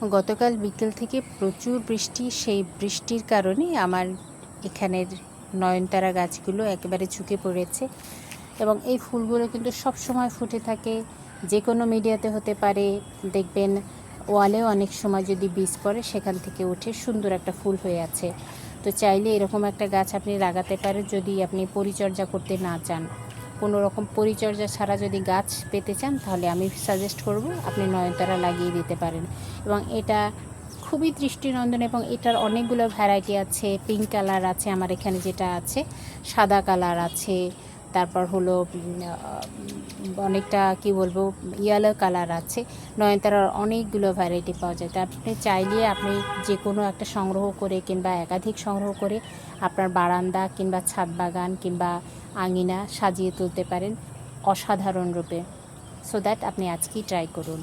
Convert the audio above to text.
গতকাল বিকেল থেকে প্রচুর বৃষ্টি, সেই বৃষ্টির কারণে আমার এখানের নয়নতারা গাছগুলো একেবারে ঝুঁকে পড়েছে এবং এই ফুলগুলো কিন্তু সব সময় ফুটে থাকে, যে কোনো মিডিয়াতে হতে পারে। দেখবেন ওয়ালেও অনেক সময় যদি বীজ পড়ে সেখান থেকে উঠে সুন্দর একটা ফুল হয়ে আছে। তো চাইলে এরকম একটা গাছ আপনি লাগাতে পারেন যদি আপনি পরিচর্যা করতে না চান। কোনো রকম পরিচর্যা ছাড়া যদি গাছ পেতে চান তাহলে আমি সাজেস্ট করব আপনি নয়নতারা লাগিয়ে দিতে পারেন। এবং এটা খুবই দৃষ্টিনন্দন এবং এটার অনেকগুলো ভ্যারাইটি আছে। পিঙ্ক কালার আছে, আমার এখানে যেটা আছে সাদা কালার আছে, তারপর হলো অনেকটা কি বলবো ইয়েলো কালার আছে। নয়নতারার অনেকগুলো ভ্যারাইটি পাওয়া যায়। তা আপনি চাইলে আপনি যে কোনো একটা সংগ্রহ করে কিংবা একাধিক সংগ্রহ করে আপনার বারান্দা কিংবা ছাদ বাগান কিংবা আঙিনা সাজিয়ে তুলতে পারেন অসাধারণ রূপে। সো দ্যাট আপনি আজকেই ট্রাই করুন।